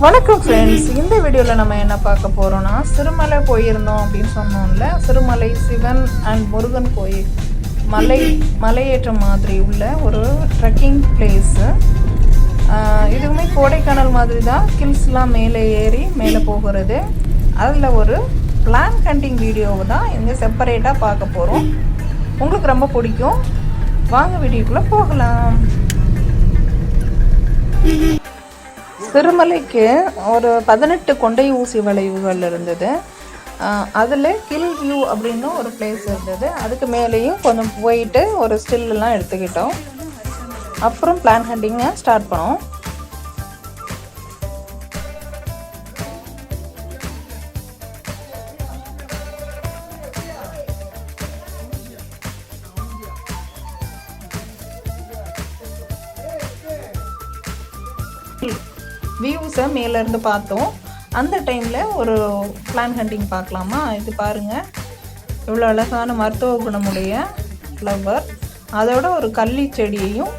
வணக்கம் ஃப்ரெண்ட்ஸ், இந்த வீடியோவில் நம்ம என்ன பார்க்க போகிறோன்னா, சிறுமலை போயிருந்தோம் அப்படின்னு சொன்னோம்ல. சிறுமலை சிவன் அண்ட் முருகன் கோயில் மலையேற்றம் மாதிரி உள்ள ஒரு ட்ரெக்கிங் பிளேஸு. இதுவுமே கோடைக்கானல் மாதிரி தான், ஹில்ஸ்லாம் மேலே ஏறி மேலே போகிறது. அதில் ஒரு பிளான் ஹண்டிங் வீடியோவை தான் இங்கே செப்பரேட்டாக பார்க்க போகிறோம். உங்களுக்கு ரொம்ப பிடிக்கும். வாங்க வீடியோக்குள்ளே போகலாம். சிறுமலைக்கு ஒரு 18 கொண்டை ஊசி வளைவுகள் இருந்தது. அதில் ஹில் வியூ அப்படின்னு ஒரு பிளேஸ் இருந்தது. அதுக்கு மேலேயும் கொஞ்சம் போயிட்டு ஒரு ஸ்டில்லாம் எடுத்துக்கிட்டோம். அப்புறம் பிளான் ஹண்டிங்கை ஸ்டார்ட் பண்ணோம். வியூஸை மேலேருந்து பார்த்தோம். அந்த டைமில் ஒரு பிளான் ஹண்டிங் பார்க்கலாமா? இது பாருங்கள், இவ்வளோ அழகான மருத்துவ குணமுடைய ஃப்ளவர். அதோட ஒரு கள்ளி செடியையும்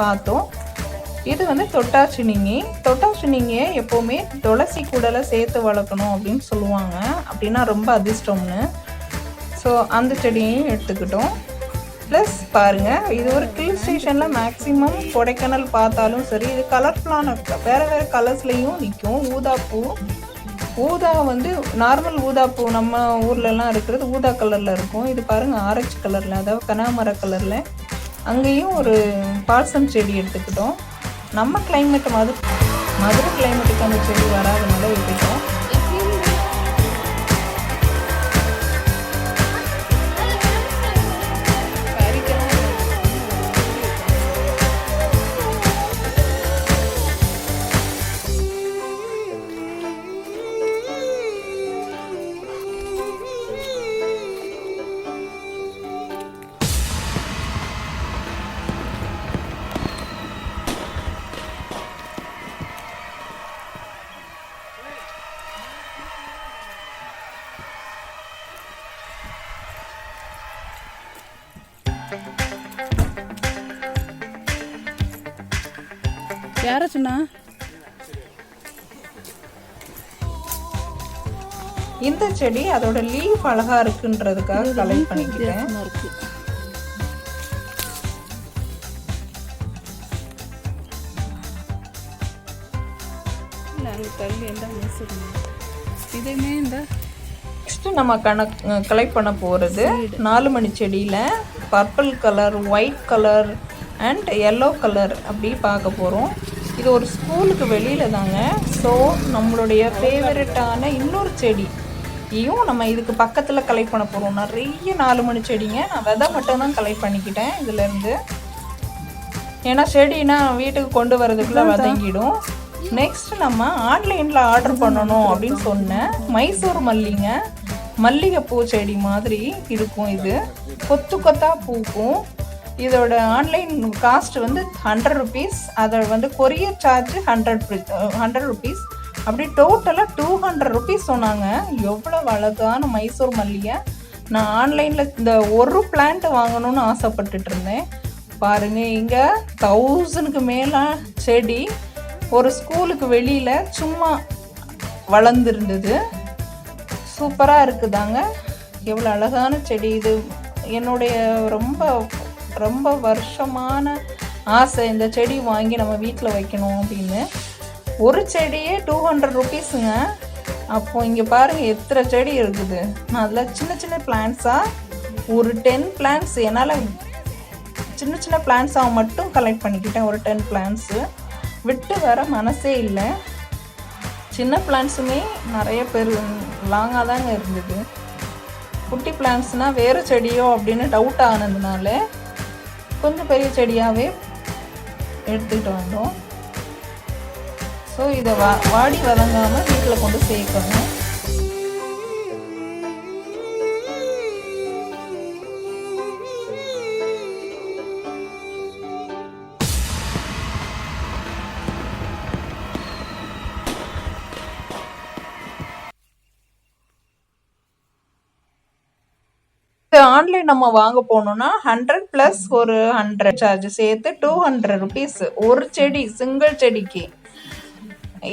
பார்த்தோம். இது வந்து தொட்டாச்சினிங்கியை எப்போவுமே துளசி கூடல சேர்த்து வளர்க்கணும் அப்படின்னு சொல்லுவாங்க. அப்படின்னா ரொம்ப அதிர்ஷ்டம்னு. ஸோ அந்த செடியையும் எடுத்துக்கிட்டோம். ப்ளஸ் பாருங்கள், இது ஒரு ஹில் ஸ்டேஷனில் மேக்ஸிமம் கொடைக்கானல் பார்த்தாலும் சரி, இது கலர்ஃபுல்லான வேறு கலர்ஸ்லேயும் நிற்கும். ஊதா வந்து நார்மல் ஊதாப்பூ நம்ம ஊர்லலாம் இருக்கிறது ஊதா கலரில் இருக்கும். இது பாருங்கள் ஆரஞ்சு கலரில், அதாவது கனகாமர கலரில். அங்கேயும் ஒரு பால்சம் செடி எடுத்துக்கிட்டோம். நம்ம கிளைமேட் மதுரை கிளைமேட்டுக்கு அந்த செடி வராதனால விட்டுட்டோம். யார சொன்னா? இந்த செடி அதோட லீஃப் அழகா இருக்குன்றதுக்காக கலெக்ட் பண்ணிக்கிட்டேன். நெக்ஸ்ட் நம்ம கலெக்ட் பண்ண போகிறது 4 மணி செடியில் purple colour, white colour and yellow colour அப்படி பார்க்க போகிறோம். இது ஒரு ஸ்கூலுக்கு வெளியில் தாங்க. ஸோ நம்மளுடைய ஃபேவரட்டான இன்னொரு செடியும் நம்ம இதுக்கு பக்கத்தில் கலெக்ட் பண்ண போகிறோம். நிறைய 4 மணி செடிங்க. நான் விதை மட்டும்தான் கலெக்ட் பண்ணிக்கிட்டேன் இதுலேருந்து. ஏன்னா செடினா வீட்டுக்கு கொண்டு வரதுக்குள்ளே வதங்கிடும். நெக்ஸ்ட் நம்ம ஆன்லைனில் ஆர்டர் பண்ணணும் அப்படின்னு சொன்னேன். மைசூர் மல்லிகைப்பூ செடி மாதிரி இருக்கும். இது கொத்து கொத்தாக பூக்கும். இதோட ஆன்லைன் காஸ்ட் வந்து 100 ருபீஸ். அதை வந்து கொரியர் சார்ஜ் 100 ருபீஸ். அப்படி டோட்டலாக 200 ருபீஸ் சொன்னாங்க. எவ்வளோ அழகான மைசூர் மல்லிகை. நான் ஆன்லைனில் இந்த ஒரு பிளான்ட் வாங்கணும்னு ஆசைப்பட்டுட்டு இருந்தேன். பாருங்கள், இங்கே 1000க்கு மேலே செடி ஒரு ஸ்கூலுக்கு வெளியில் சும்மா வளர்ந்துருந்தது. சூப்பராக இருக்குதாங்க. எவ்வளோ அழகான செடி. இது என்னுடைய ரொம்ப வருஷமான ஆசை, இந்த செடி வாங்கி நம்ம வீட்டில் வைக்கணும் அப்படின்னு. ஒரு செடியே 200 ருபீஸுங்க. அப்போது இங்கே பாருங்கள் எத்தனை செடி இருக்குது. நான் அதில் சின்ன பிளான்ஸாக ஒரு 10 பிளான்ஸ் என்னால் சின்ன பிளான்ஸாக மட்டும் கலெக்ட் பண்ணிக்கிட்டேன். ஒரு 10 பிளான்ஸு விட்டு வர மனசே இல்லை. சின்ன பிளான்ஸுமே நிறைய பேர் லாங்காக தாங்க இருந்தது. குட்டி பிளான்ஸ்னால் வேறு செடியோ அப்படின்னு டவுட் ஆனதுனால கொஞ்சம் பெரிய செடியாகவே எடுத்துக்கிட்டு வந்தோம். ஸோ இதை வாடி வதங்காமல் வீட்டில் கொண்டு சேர்க்கணும். ஆன்லைன் நம்ம வாங்க போனோம்னா 100 + ஒரு 100 சார்ஜ் சேர்த்து 200 ருபீஸ் ஒரு செடி, சிங்கிள் செடிக்கு.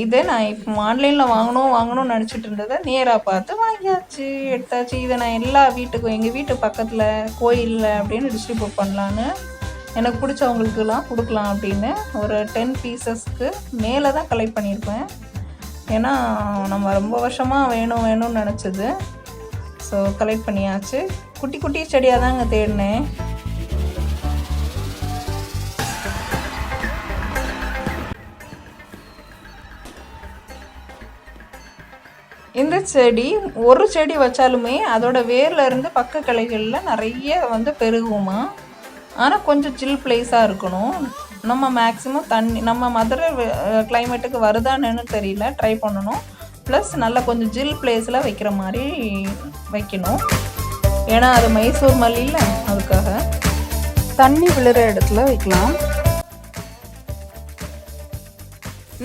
இதை நான் இப்போ ஆன்லைனில் வாங்கணும்னு நினச்சிட்டு இருந்ததை நேராக பார்த்து வாங்கியாச்சு, எடுத்தாச்சு. இதை நான் எல்லா வீட்டுக்கும், எங்கள் வீட்டு பக்கத்தில் கோயிலில் அப்படின்னு டிஸ்ட்ரிபியூட் பண்ணலான்னு, எனக்கு பிடிச்சவங்களுக்குலாம் கொடுக்கலாம் அப்படின்னு ஒரு 10 பீசஸ்க்கு மேலே தான் கலெக்ட் பண்ணியிருப்பேன். ஏன்னா நம்ம ரொம்ப வருஷமாக வேணும்னு நினச்சது. ஸோ கலெக்ட் பண்ணியாச்சு. குட்டி குட்டி செடியாக தாங்க தேடினேன். இந்த செடி ஒரு செடி வச்சாலுமே அதோட வேர்ல இருந்து பக்க கிளைகளில் நிறைய பெருகுமா. ஆனால் கொஞ்சம் சில் பிளேஸாக இருக்கணும். நம்ம மேக்ஸிமம் தண்ணி நம்ம மதுரை கிளைமேட்டுக்கு வருதான்னு தெரியல, ட்ரை பண்ணணும். ப்ளஸ் நல்லா கொஞ்சம் ஜில் பிளேஸில் வைக்கிற மாதிரி வைக்கணும். ஏன்னா அது மைசூர் மல்லி இல்லை, அதுக்காக தண்ணி விழுற இடத்துல வைக்கலாம்.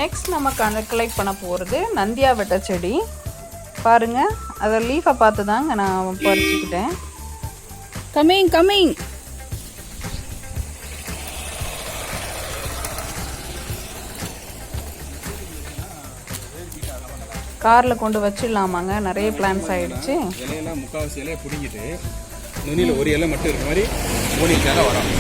நெக்ஸ்ட் நம்ம கலெக்ட் பண்ண போகிறது நந்தியா வெட்ட செடி. பாருங்கள், அதை லீஃபை பார்த்து தாங்க நான் பறிச்சுக்கிட்டேன். கம்மிங் காரில் கொண்டு வச்சிடலாமாங்க, நிறைய பிளான்ஸ் ஆகிடுச்சு. இலையெல்லாம் முக்கால்வாசி இலையை பிடிங்கிட்டு நுனியில் ஒரு இலை மட்டும் இருக்க மாதிரி மூடிக்காக வரும்.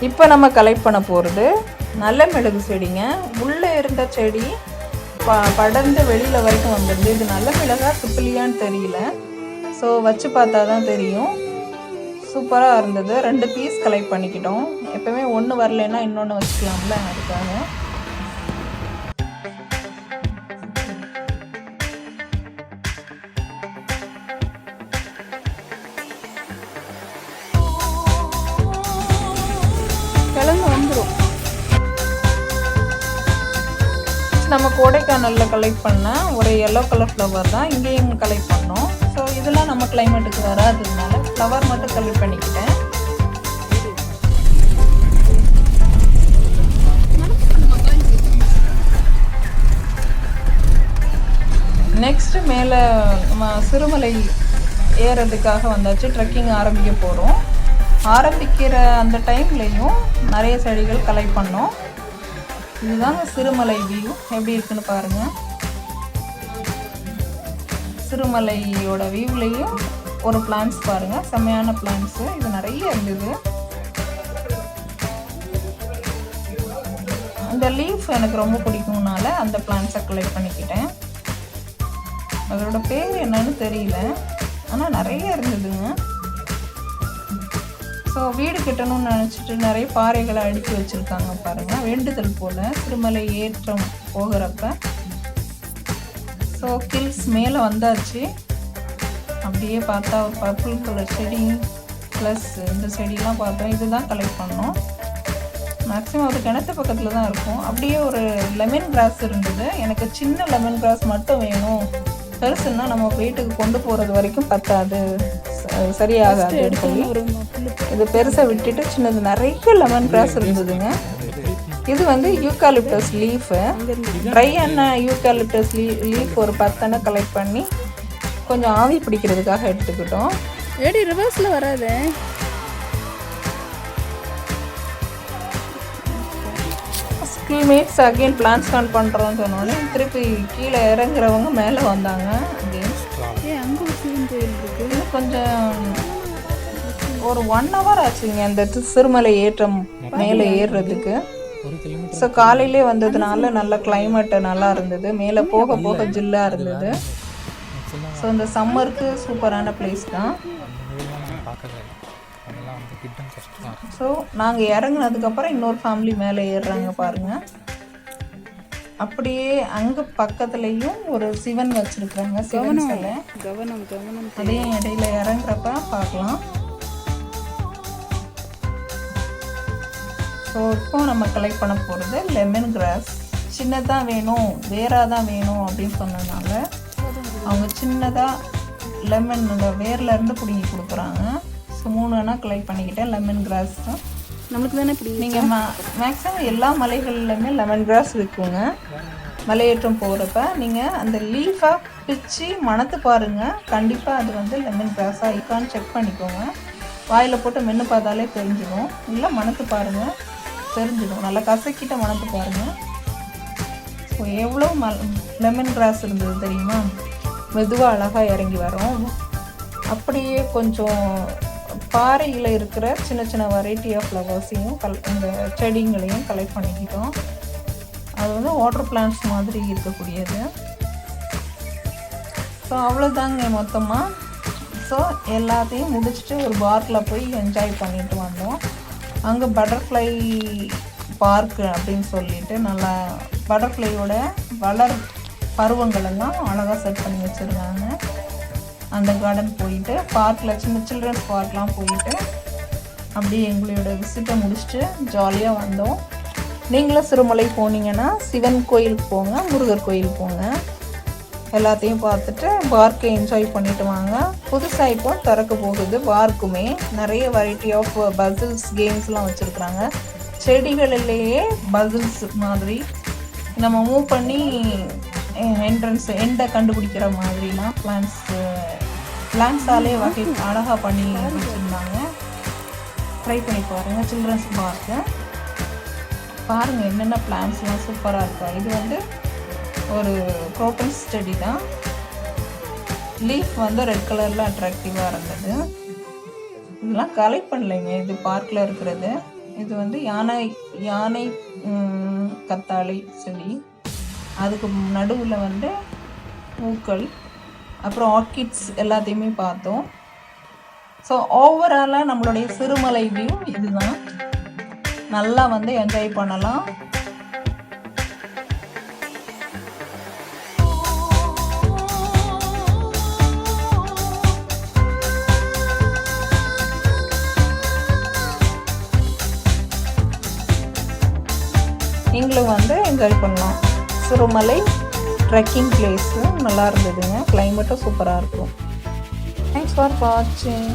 இப்போ நம்ம கலெக்ட் பண்ண போகிறது நல்ல மிளகு செடிங்க. உள்ளே இருந்த செடி படர்ந்து வெளியில் வரைக்கும் வந்துடுது. இது நல்ல மிளகா சுப்பிலியான்னு தெரியல, ஸோ வச்சு பார்த்தா தான் தெரியும். சூப்பராக இருந்தது. 2 பீஸ் கலெக்ட் பண்ணிக்கிட்டோம். எப்போவுமே ஒன்று வரலைன்னா இன்னொன்று வச்சுக்கலாம்ல, அதுக்காக. கிழங்கு வந்துடும். நம்ம கோடைக்கானலில் கலெக்ட் பண்ண ஒரு எல்லோ கலர் ஃப்ளவர் தான் இங்கேயும் கலெக்ட் பண்ணோம். ஸோ இதெல்லாம் நம்ம கிளைமேட்டுக்கு வராததுனால ஃப்ளவர் மட்டும் கலெக்ட் பண்ணிக்கிட்டேன். நெக்ஸ்ட்டு மேலே நம்ம சிறுமலை ஏறதுக்காக வந்தாச்சு. ட்ரெக்கிங் ஆரம்பிக்க போகிறோம். ஆரம்பிக்கிற அந்த டைம்லையும் நிறைய செடிகள் கலெக்ட் பண்ணோம். இதுதாங்க சிறுமலை வியூ, எப்படி இருக்குன்னு பாருங்கள். சிறுமலையோட வியூலையும் ஒரு பிளான்ஸ் பாருங்கள், செம்மையான பிளான்ஸு. இது நிறைய இருந்தது. அந்த லீஃப் எனக்கு ரொம்ப பிடிக்கும்னால அந்த பிளான்ஸை கலெக்ட் பண்ணிக்கிட்டேன். அதோட பேர் என்னன்னு தெரியல, ஆனால் நிறைய இருந்ததுங்க. ஸோ வீடு கட்டணும்னு நினச்சிட்டு நிறைய பாறைகளை அடுக்கி வச்சுருக்காங்க பாருங்கள், வேண்டுதல் போல் சிறுமலை ஏற்றம் போகிறப்ப. ஸோ கில்ஸ் மேலே வந்தாச்சு. அப்படியே பார்த்தா ஒரு பர்பிள் கலர் செடி ப்ளஸ் இந்த செடியெலாம் பார்த்தோம். இதுதான் கலெக்ட் பண்ணோம். மேக்ஸிமம் அது கிணத்து பக்கத்தில் தான் இருக்கும். அப்படியே ஒரு லெமன் கிராஸ் இருந்தது. எனக்கு சின்ன லெமன் கிராஸ் மட்டும் வேணும், பெருசுன்னா நம்ம வீட்டுக்கு கொண்டு போகிறது வரைக்கும் பத்தாது, சரியாகாது சொல்லி இது பெருசாக விட்டுட்டு சின்னது நிறைய லெமன் கிராஸ் இருந்ததுங்க. இது யூக்காலிப்டஸ் லீஃபு, ட்ரையான யூக்காலிப்டஸ் லீஃப் ஒரு 10 கலெக்ட் பண்ணி கொஞ்சம் ஆவி பிடிக்கிறதுக்காக எடுத்துக்கிட்டோம். ஏடி ரிவர்ஸில் வராது. ஸ்கூல்மேட்ஸ் அகெயின் பிளான் ஸ்டார்ட் பண்ணுறோன்னு சொன்னோன்னே திருப்பி கீழே இறங்குறவங்க மேலே வந்தாங்க. இது கொஞ்சம் ஒரு 1 hour ஆச்சுங்க அந்த சிறுமலை ஏற்றம் மேலே ஏறுறதுக்கு. ஸோ காலையிலே வந்ததுனால நல்ல கிளைமேட்டு நல்லா இருந்தது. மேலே போக போக ஜில்லாக இருந்தது. ஸோ இந்த சம்மருக்கு சூப்பரான பிளேஸ் தான். ஸோ நாங்கள் இறங்குனதுக்கப்புறம் இன்னொரு ஃபேமிலி மேலே ஏறுறாங்க பாருங்கள். அப்படியே அங்கே பக்கத்துலேயும் ஒரு சிவன் வச்சுருக்குறாங்க, சிவன் சிலை. அதையும் இடையில இறங்குறப்ப பார்க்கலாம். ஸோ இப்போ நம்ம கலெக்ட் பண்ண போகிறது லெமன் கிராஸ். சின்னதாக வேணும், வேராக தான் வேணும் அப்படின்னு சொன்னதுனால அவங்க சின்னதாக லெமன் இந்த வேர்லேருந்து பிடுங்கி கொடுக்குறாங்க. ஸோ 3 வேணால் கலெக்ட் பண்ணிக்கிட்டேன். லெமன் கிராஸ் தான் நம்மளுக்கு தானே இப்படி நீங்கள் மேக்ஸிமம் எல்லா மலைகள்லையுமே லெமன் கிராஸ் இருக்குங்க. மலையேற்றம் போகிறப்ப நீங்கள் அந்த லீஃபாக பிச்சு மணத்து பாருங்கள். கண்டிப்பாக அது வந்து லெமன் கிராஸாக இருக்கான்னு செக் பண்ணிக்கோங்க. வாயில் போட்டு மென்று பார்த்தாலே தெரிஞ்சிடும். இல்லை மணத்து பாருங்கள், தெரிஞ்சிடும். நல்லா கசக்கிட்ட மணத்து பாருங்கள். ஸோ எவ்வளோ லெமன் கிராஸ் இருந்தது தெரியுமா? மெதுவாக அழகாக இறங்கி வரும். அப்படியே கொஞ்சம் பாறையில் இருக்கிற சின்ன சின்ன வெரைட்டி ஆஃப் ஃப்ளவர்ஸையும் இந்த செடிங்களையும் கலெக்ட் பண்ணிக்கிட்டோம். அது வந்து வாட்டர் பிளான்ட்ஸ் மாதிரி இருக்கக்கூடியது. ஸோ அவ்வளோதாங்க மொத்தமாக. ஸோ எல்லாத்தையும் முடிச்சுட்டு ஒரு பார்க்கில் போய் என்ஜாய் பண்ணிட்டு வந்தோம். அங்கே பட்டர்ஃப்ளை பார்க்கு அப்படின்னு சொல்லிட்டு நல்லா பட்டர்ஃப்ளையோட வளர் பருவங்களெல்லாம் அழகாக செட் பண்ணி வச்சுருந்தாங்க. அந்த கார்டன் போயிட்டு பார்க்கில் சின்ன சில்ட்ரன்ஸ் பார்க்லாம் போயிட்டு அப்படியே எங்களோட விசிட்டை முடிச்சுட்டு ஜாலியாக வந்தோம். நீங்களும் சிறுமலை போனீங்கன்னா சிவன் கோயிலுக்கு போங்க, முருகர் கோயில் போங்க. எல்லாத்தையும் பார்த்துட்டு பார்க்கை என்ஜாய் பண்ணிட்டு வாங்க. புதுசாக இப்போ திறக்க போகுது பார்க்குமே. நிறைய வெரைட்டி ஆஃப் பசில்ஸ் கேம்ஸ்லாம் வச்சுருக்குறாங்க. செடிகளிலேயே பசில்ஸ் மாதிரி நம்ம மூவ் பண்ணி எண்டை கண்டுபிடிக்கிற மாதிரிலாம் பிளான்ஸாலே வகை அழகாக பண்ணி வச்சுருந்தாங்க. ட்ரை பண்ணி பாருங்கள். சில்ட்ரன்ஸ் பார்க்கு பாருங்கள் என்னென்ன பிளான்ஸ்லாம் சூப்பராக இருக்கா. இது வந்து ஒரு குரோட்டன்ஸ் செடி தான். லீஃப் வந்து ரெட் கலரில் அட்ராக்டிவாக இருந்தது. இதெல்லாம் கலெக்ட் பண்ணலைங்க, இது பார்க்கில் இருக்கிறது. இது வந்து யானை கத்தாழை செடி. அதுக்கு நடுவில் வந்து பூக்கள், அப்புறம் ஆர்கிட்ஸ் எல்லாத்தையுமே பார்த்தோம். ஸோ ஓவராலாக நம்மளுடைய சிறுமலை வியூ இதுதான். நல்லா வந்து என்ஜாய் பண்ணலாம். நீங்களும் வந்து என்ஜாய் பண்ணலாம். சிறுமலை ட்ரெக்கிங் பிளேஸு நல்லா இருந்ததுங்க. கிளைமேட்டும் சூப்பராக இருக்கும். தேங்க்ஸ் ஃபார் வாட்சிங்.